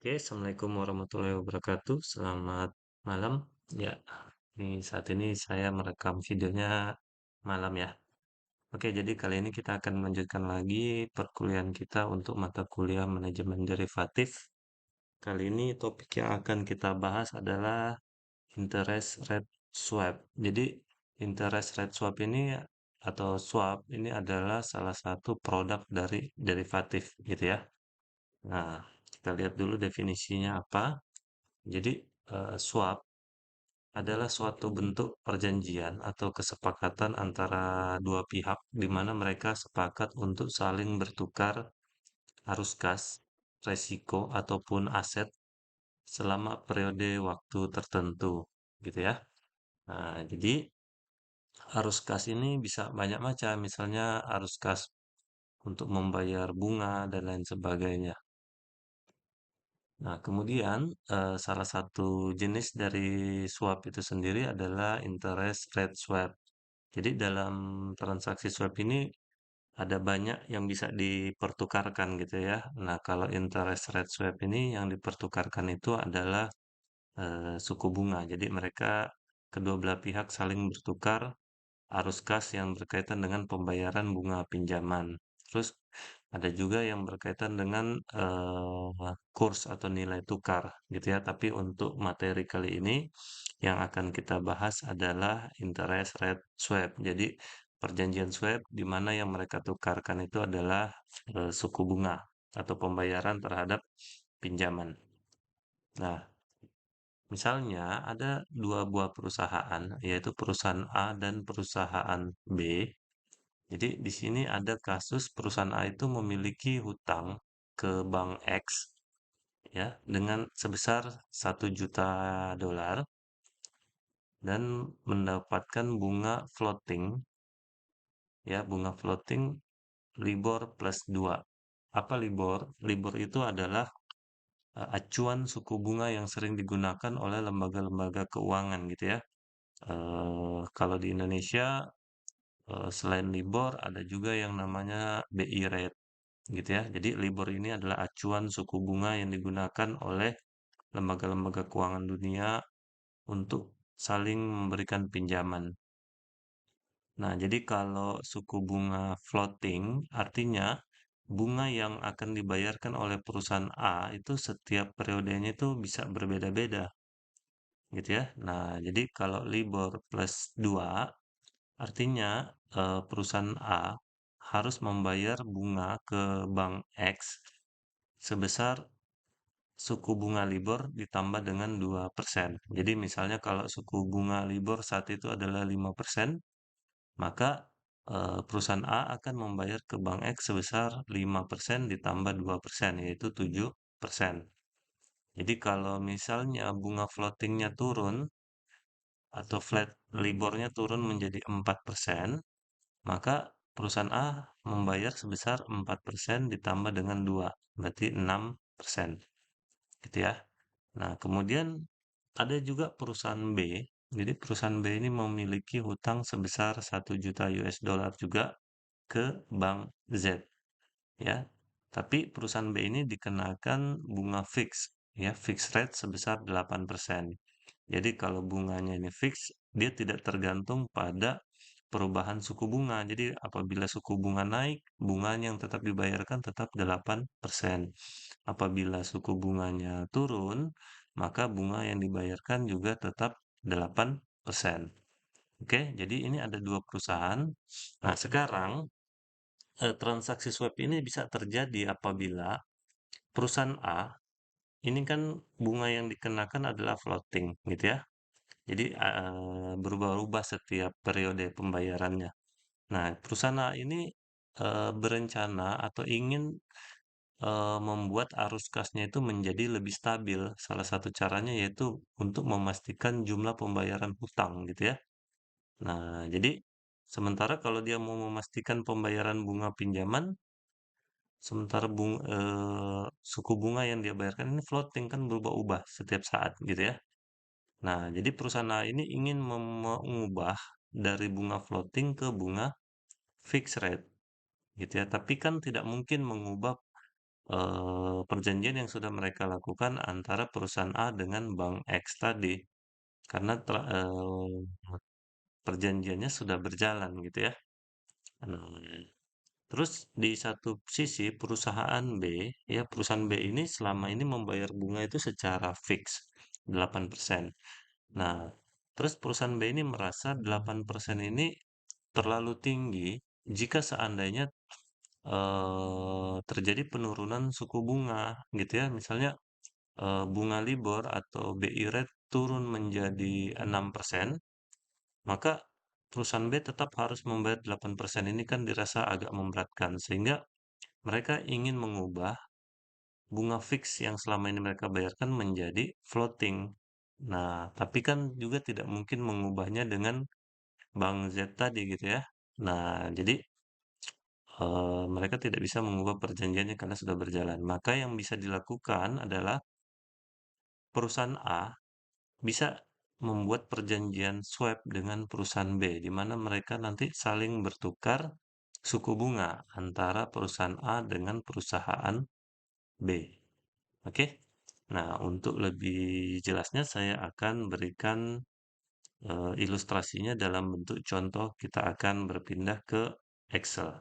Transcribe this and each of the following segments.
Oke, Assalamualaikum warahmatullahi wabarakatuh. Selamat malam. Ya, saat ini saya merekam videonya malam ya. Oke, jadi kali ini kita akan melanjutkan lagi perkuliahan kita untuk mata kuliah manajemen derivatif. Kali ini topik yang akan kita bahas adalah interest rate swap. Jadi, interest rate swap ini atau swap ini adalah salah satu produk dari derivatif gitu ya. Nah, kita lihat dulu definisinya apa. Jadi, swap adalah suatu bentuk perjanjian atau kesepakatan antara dua pihak di mana mereka sepakat untuk saling bertukar arus kas, resiko, ataupun aset selama periode waktu tertentu, gitu ya. Nah, jadi arus kas ini bisa banyak macam, misalnya arus kas untuk membayar bunga dan lain sebagainya. Nah, kemudian salah satu jenis dari swap itu sendiri adalah interest rate swap. Jadi dalam transaksi swap ini ada banyak yang bisa dipertukarkan gitu ya. Nah, kalau interest rate swap ini yang dipertukarkan itu adalah suku bunga. Jadi mereka kedua belah pihak saling bertukar arus kas yang berkaitan dengan pembayaran bunga pinjaman. Terus ada juga yang berkaitan dengan kurs atau nilai tukar gitu ya. Tapi untuk materi kali ini yang akan kita bahas adalah interest rate swap. Jadi perjanjian swap di mana yang mereka tukarkan itu adalah suku bunga atau pembayaran terhadap pinjaman. Nah, misalnya ada dua buah perusahaan, yaitu perusahaan A dan perusahaan B. Jadi di sini ada kasus perusahaan A itu memiliki hutang ke bank X ya dengan sebesar 1 juta dolar dan mendapatkan bunga floating ya bunga floating LIBOR plus 2. Apa LIBOR? LIBOR itu adalah acuan suku bunga yang sering digunakan oleh lembaga-lembaga keuangan gitu ya. Kalau di Indonesia selain LIBOR ada juga yang namanya BI rate gitu ya. Jadi LIBOR ini adalah acuan suku bunga yang digunakan oleh lembaga-lembaga keuangan dunia untuk saling memberikan pinjaman. Nah, jadi kalau suku bunga floating artinya bunga yang akan dibayarkan oleh perusahaan A itu setiap periodenya itu bisa berbeda-beda gitu ya. Nah, jadi kalau LIBOR plus 2 artinya perusahaan A harus membayar bunga ke bank X sebesar suku bunga LIBOR ditambah dengan 2%. Jadi misalnya kalau suku bunga LIBOR saat itu adalah 5%, maka perusahaan A akan membayar ke bank X sebesar 5% ditambah 2%, yaitu 7%. Jadi kalau misalnya bunga floatingnya turun atau flat LIBOR-nya turun menjadi 4%, maka perusahaan A membayar sebesar 4% ditambah dengan 2, berarti 6%. Gitu ya. Nah, kemudian ada juga perusahaan B. Jadi perusahaan B ini memiliki hutang sebesar 1 juta US dollar juga ke bank Z ya. Tapi perusahaan B ini dikenakan bunga fix ya, fixed rate sebesar 8%. Jadi kalau bunganya ini fix, dia tidak tergantung pada perubahan suku bunga. Jadi apabila suku bunga naik, bunganya yang tetap dibayarkan tetap 8%. Apabila suku bunganya turun, maka bunga yang dibayarkan juga tetap 8%. Oke, jadi ini ada dua perusahaan. Nah, sekarang transaksi swap ini bisa terjadi apabila perusahaan A ini kan bunga yang dikenakan adalah floating gitu ya. Jadi berubah-ubah setiap periode pembayarannya. Nah, perusahaan A ini berencana atau ingin membuat arus kasnya itu menjadi lebih stabil. Salah satu caranya yaitu untuk memastikan jumlah pembayaran hutang gitu ya. Nah, jadi sementara kalau dia mau memastikan pembayaran bunga pinjaman, sementara suku bunga yang dia bayarkan ini floating kan berubah-ubah setiap saat gitu ya. Nah, jadi perusahaan A ini ingin mengubah dari bunga floating ke bunga fixed rate gitu ya. Tapi kan tidak mungkin mengubah perjanjian yang sudah mereka lakukan antara perusahaan A dengan bank X tadi. Karena perjanjiannya sudah berjalan gitu ya. Nah, terus di satu sisi perusahaan B, ya perusahaan B ini selama ini membayar bunga itu secara fix 8%. Nah, terus perusahaan B ini merasa 8% ini terlalu tinggi jika seandainya terjadi penurunan suku bunga gitu ya. Misalnya bunga LIBOR atau BI rate turun menjadi 6%, maka perusahaan B tetap harus membayar 8% ini kan dirasa agak memberatkan sehingga mereka ingin mengubah bunga fix yang selama ini mereka bayarkan menjadi floating. Nah, tapi kan juga tidak mungkin mengubahnya dengan Bank Z tadi gitu ya. Nah, jadi mereka tidak bisa mengubah perjanjiannya karena sudah berjalan. Maka yang bisa dilakukan adalah perusahaan A bisa membuat perjanjian swap dengan perusahaan B, di mana mereka nanti saling bertukar suku bunga antara perusahaan A dengan perusahaan B. Oke. Nah, untuk lebih jelasnya saya akan berikan ilustrasinya dalam bentuk contoh. Kita akan berpindah ke Excel.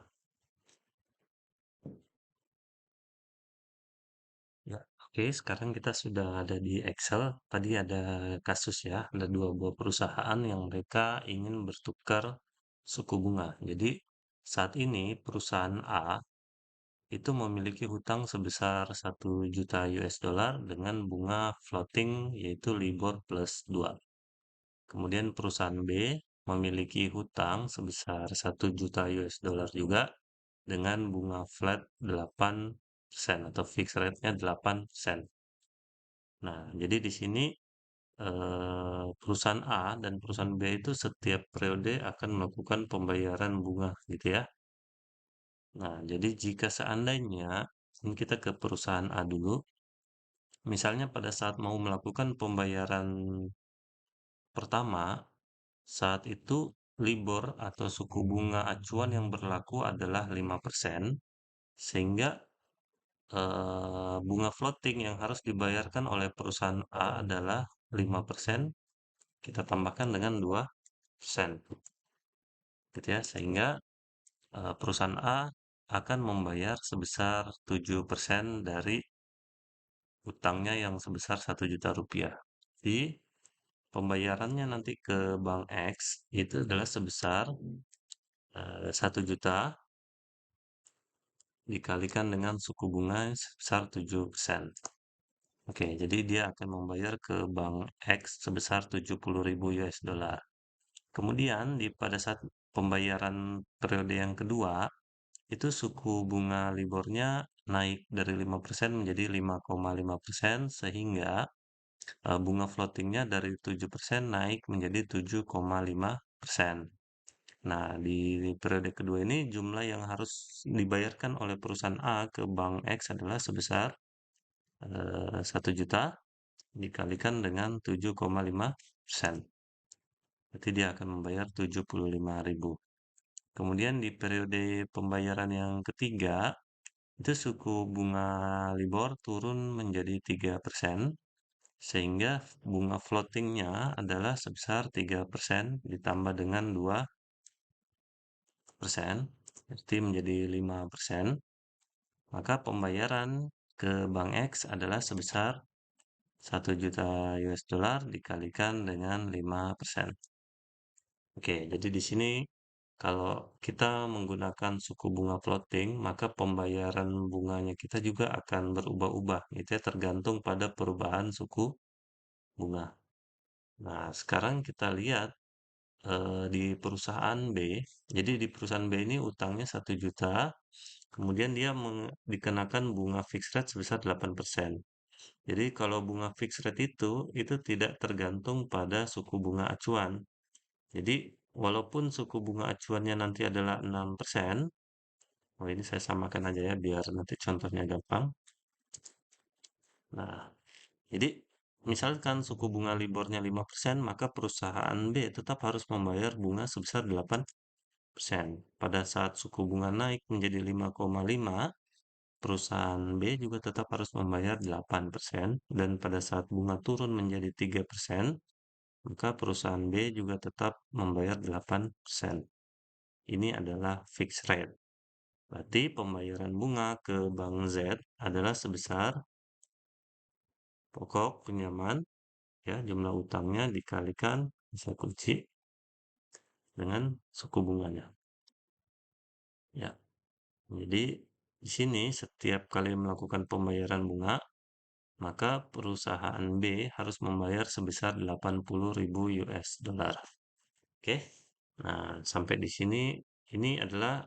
Ya, oke. Sekarang kita sudah ada di Excel. Tadi ada kasus ya, ada dua buah perusahaan yang mereka ingin bertukar suku bunga. Jadi saat ini perusahaan A itu memiliki hutang sebesar 1 juta US dollar dengan bunga floating yaitu LIBOR plus 2. Kemudian perusahaan B memiliki hutang sebesar 1 juta US dollar juga dengan bunga flat 8% atau fixed rate-nya 8%. Nah, jadi di sini perusahaan A dan perusahaan B itu setiap periode akan melakukan pembayaran bunga gitu ya. Nah, jadi jika seandainya ini kita ke perusahaan A dulu, misalnya pada saat mau melakukan pembayaran pertama, saat itu LIBOR atau suku bunga acuan yang berlaku adalah 5%, sehingga bunga floating yang harus dibayarkan oleh perusahaan A adalah 5%, kita tambahkan dengan 2%, gitu ya, sehingga perusahaan A akan membayar sebesar 7% dari utangnya yang sebesar 1 juta rupiah. Di pembayarannya nanti ke Bank X itu adalah sebesar 1 juta dikalikan dengan suku bunga sebesar 7%. Oke, jadi dia akan membayar ke Bank X sebesar 70.000 US dollar. Kemudian pada saat pembayaran periode yang kedua, itu suku bunga LIBOR-nya naik dari 5% menjadi 5,5% sehingga bunga floatingnya dari 7% naik menjadi 7,5%. Nah, di periode kedua ini jumlah yang harus dibayarkan oleh perusahaan A ke Bank X adalah sebesar 1 juta dikalikan dengan 7,5%. Berarti dia akan membayar 75.000. Kemudian di periode pembayaran yang ketiga, itu suku bunga LIBOR turun menjadi 3%, sehingga bunga floatingnya adalah sebesar 3% ditambah dengan 2%, berarti menjadi 5%. Maka pembayaran ke Bank X adalah sebesar 1 juta US dollar dikalikan dengan 5%. Oke, jadi di sini kalau kita menggunakan suku bunga floating, maka pembayaran bunganya kita juga akan berubah-ubah, gitu ya, tergantung pada perubahan suku bunga. Nah, sekarang kita lihat di perusahaan B. Jadi di perusahaan B ini utangnya 1 juta, kemudian dia dikenakan bunga fixed rate sebesar 8%. Jadi kalau bunga fixed rate itu tidak tergantung pada suku bunga acuan. Jadi walaupun suku bunga acuannya nanti adalah 6%, oh ini saya samakan aja ya biar nanti contohnya gampang. Nah, jadi misalkan suku bunga LIBOR-nya 5%, maka perusahaan B tetap harus membayar bunga sebesar 8%. Pada saat suku bunga naik menjadi 5,5, perusahaan B juga tetap harus membayar 8%, dan pada saat bunga turun menjadi 3%, maka perusahaan B juga tetap membayar 8%. Ini adalah fixed rate. Berarti pembayaran bunga ke Bank Z adalah sebesar pokok pinjaman, ya, jumlah utangnya dikalikan bisa kunci dengan suku bunganya. Ya, jadi di sini setiap kali melakukan pembayaran bunga, maka perusahaan B harus membayar sebesar 80.000 US dollar. Oke. Nah, sampai di sini ini adalah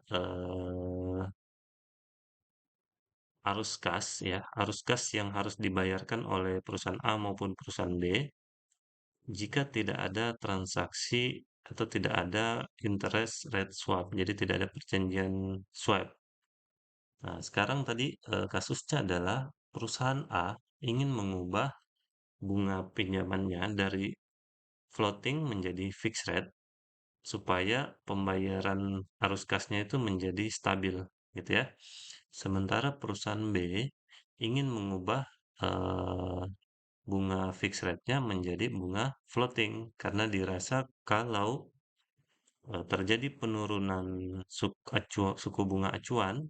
arus kas, ya, arus kas yang harus dibayarkan oleh perusahaan A maupun perusahaan B jika tidak ada transaksi atau tidak ada interest rate swap. Jadi tidak ada perjanjian swap. Nah, sekarang tadi kasusnya adalah perusahaan A ingin mengubah bunga pinjamannya dari floating menjadi fixed rate supaya pembayaran arus kasnya itu menjadi stabil, gitu ya. Sementara perusahaan B ingin mengubah eh, bunga fixed rate-nya menjadi bunga floating karena dirasa kalau terjadi penurunan suku bunga acuan,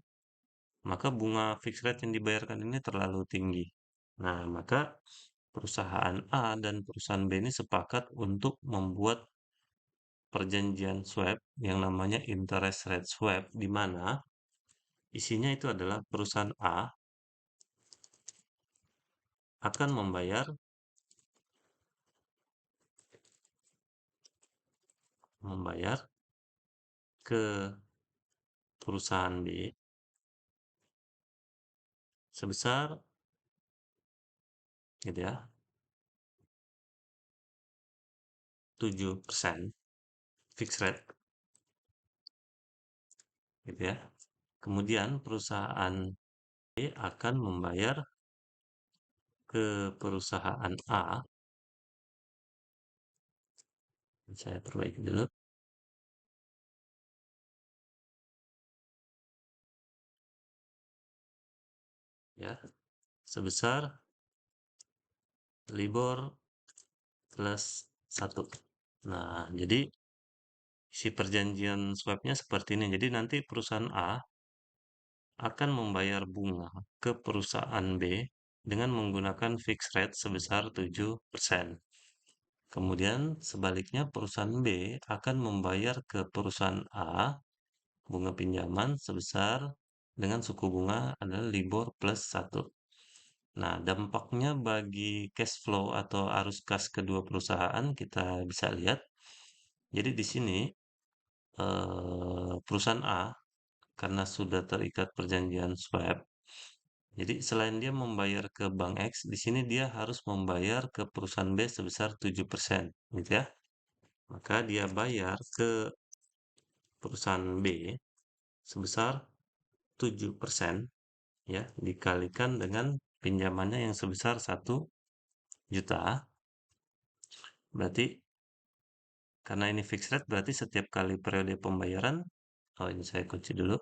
maka bunga fixed rate yang dibayarkan ini terlalu tinggi. Nah, maka perusahaan A dan perusahaan B ini sepakat untuk membuat perjanjian swap yang namanya interest rate swap, di mana isinya itu adalah perusahaan A akan membayar ke perusahaan B sebesar, gitu ya, 7% fixed rate, gitu ya. Kemudian perusahaan B akan membayar ke perusahaan A, saya perbaiki dulu, ya, sebesar LIBOR plus 1. Nah, jadi si perjanjian swapnya seperti ini. Jadi nanti perusahaan A akan membayar bunga ke perusahaan B dengan menggunakan fixed rate sebesar 7%. Kemudian sebaliknya perusahaan B akan membayar ke perusahaan A bunga pinjaman sebesar dengan suku bunga adalah LIBOR plus 1. Nah, dampaknya bagi cash flow atau arus kas kedua perusahaan kita bisa lihat. Jadi di sini perusahaan A karena sudah terikat perjanjian swap, jadi selain dia membayar ke Bank X, di sini dia harus membayar ke perusahaan B sebesar 7%, gitu ya. Maka dia bayar ke perusahaan B sebesar 7%, ya, dikalikan dengan pinjamannya yang sebesar 1 juta. Berarti karena ini fixed rate, berarti setiap kali periode pembayaran, oh ini saya kunci dulu.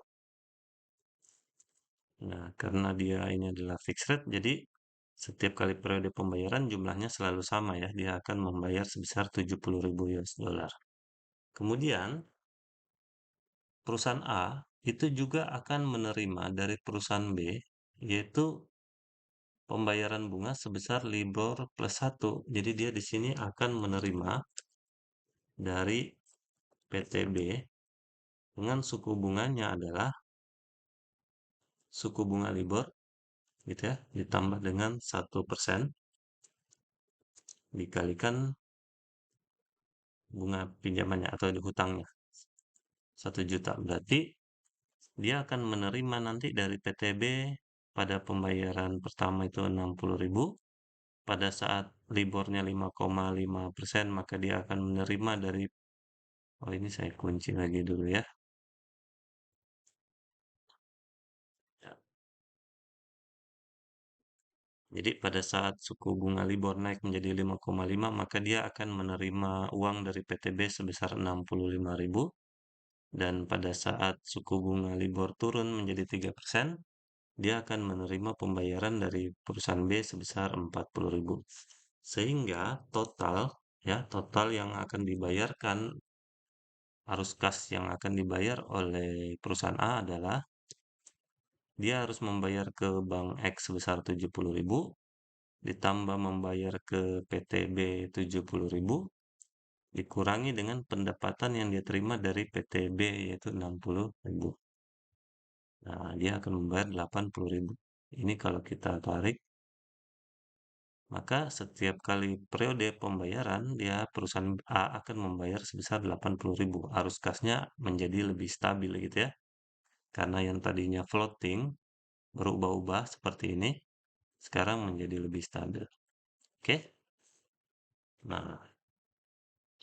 Nah, karena dia ini adalah fixed rate, jadi setiap kali periode pembayaran jumlahnya selalu sama, ya. Dia akan membayar sebesar 70.000 US dollar. Kemudian perusahaan A itu juga akan menerima dari perusahaan B, yaitu pembayaran bunga sebesar LIBOR plus 1. Jadi dia di sini akan menerima dari PTB dengan suku bunganya adalah suku bunga LIBOR, gitu ya, ditambah dengan 1% dikalikan bunga pinjamannya atau di hutangnya 1 juta. Berarti dia akan menerima nanti dari PTB pada pembayaran pertama itu 60.000. Pada saat libornya 5,5%, maka dia akan menerima dari, oh ini saya kunci lagi dulu ya. Ya, jadi pada saat suku bunga LIBOR naik menjadi 5,5, maka dia akan menerima uang dari PTB sebesar 65.000. Dan pada saat suku bunga LIBOR turun menjadi 3%, dia akan menerima pembayaran dari perusahaan B sebesar 40.000. Sehingga total ya, total yang akan dibayarkan arus kas yang akan dibayar oleh perusahaan A adalah dia harus membayar ke Bank X sebesar 70.000, ditambah membayar ke PT B 70.000, dikurangi dengan pendapatan yang dia terima dari PT B yaitu 60.000. Nah, dia akan membayar 80.000. Ini kalau kita tarik, maka setiap kali periode pembayaran, dia perusahaan A akan membayar sebesar 80.000. Arus kasnya menjadi lebih stabil gitu ya. Karena yang tadinya floating, berubah-ubah seperti ini, sekarang menjadi lebih stabil. Oke? Nah,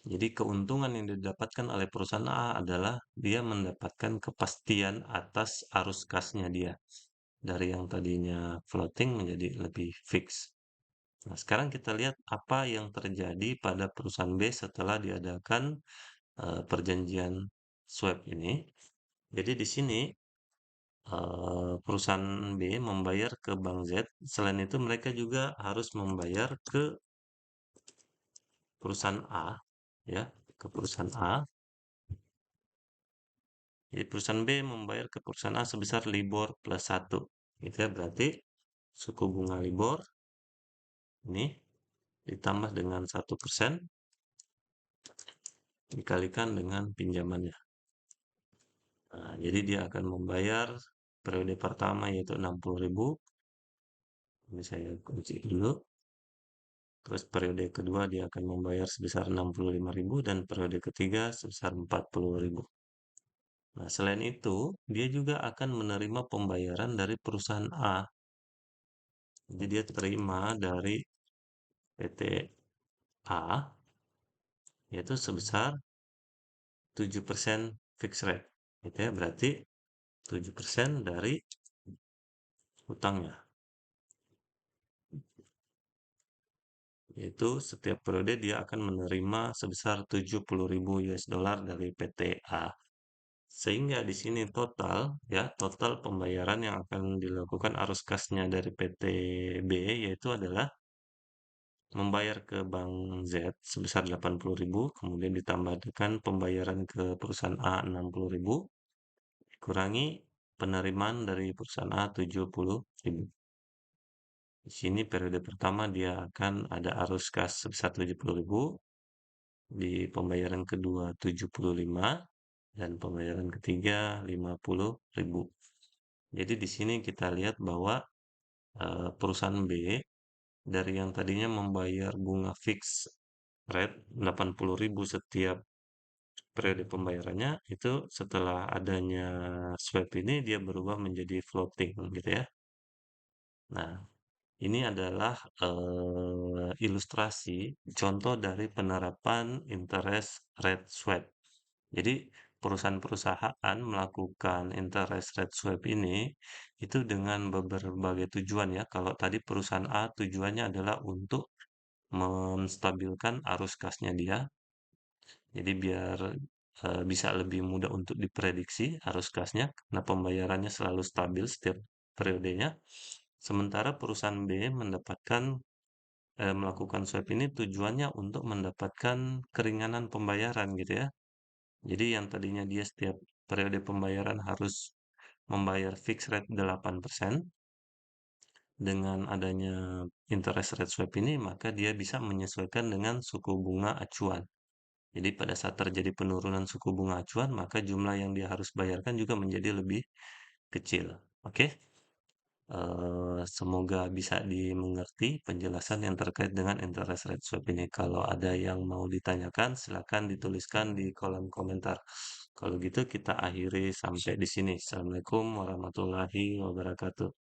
jadi keuntungan yang didapatkan oleh perusahaan A adalah dia mendapatkan kepastian atas arus kasnya dia. Dari yang tadinya floating menjadi lebih fix. Nah, sekarang kita lihat apa yang terjadi pada perusahaan B setelah diadakan perjanjian swap ini. Jadi di sini perusahaan B membayar ke Bank Z. Selain itu mereka juga harus membayar ke perusahaan A, ya, ke perusahaan A. Jadi perusahaan B membayar ke perusahaan A sebesar LIBOR plus 1. Gitu ya, berarti suku bunga LIBOR ini ditambah dengan 1% dikalikan dengan pinjamannya. Nah, jadi dia akan membayar periode pertama yaitu 60.000. Ini saya kunci dulu. Terus periode kedua dia akan membayar sebesar 65.000 dan periode ketiga sebesar 40.000. Nah, selain itu, dia juga akan menerima pembayaran dari perusahaan A. Jadi dia terima dari PT A yaitu sebesar 7% fixed rate. Gitu ya, berarti 7% dari hutangnya. Yaitu setiap periode dia akan menerima sebesar 70.000 US dollar dari PT A. Sehingga di sini total ya, total pembayaran yang akan dilakukan arus kasnya dari PT B yaitu adalah membayar ke Bank Z sebesar 80.000, kemudian ditambah dengan pembayaran ke perusahaan A 60.000, kurangi penerimaan dari perusahaan A 70.000. Di sini periode pertama dia akan ada arus kas sebesar 70.000, di pembayaran kedua 75, dan pembayaran ketiga 50.000. Jadi di sini kita lihat bahwa perusahaan B dari yang tadinya membayar bunga fix rate 80.000 setiap periode pembayarannya, itu setelah adanya swap ini dia berubah menjadi floating gitu ya. Nah, ini adalah ilustrasi contoh dari penerapan interest rate swap. Jadi perusahaan-perusahaan melakukan interest rate swap ini itu dengan berbagai tujuan ya. Kalau tadi perusahaan A tujuannya adalah untuk menstabilkan arus kasnya dia. Jadi biar bisa lebih mudah untuk diprediksi arus kasnya karena pembayarannya selalu stabil setiap periodenya. Sementara perusahaan B melakukan swap ini tujuannya untuk mendapatkan keringanan pembayaran gitu ya. Jadi yang tadinya dia setiap periode pembayaran harus membayar fixed rate 8%, dengan adanya interest rate swap ini maka dia bisa menyesuaikan dengan suku bunga acuan. Jadi pada saat terjadi penurunan suku bunga acuan, maka jumlah yang dia harus bayarkan juga menjadi lebih kecil. Oke? Semoga bisa dimengerti penjelasan yang terkait dengan interest rate swap ini. Kalau ada yang mau ditanyakan, silakan dituliskan di kolom komentar. Kalau gitu kita akhiri sampai di sini. Assalamualaikum warahmatullahi wabarakatuh.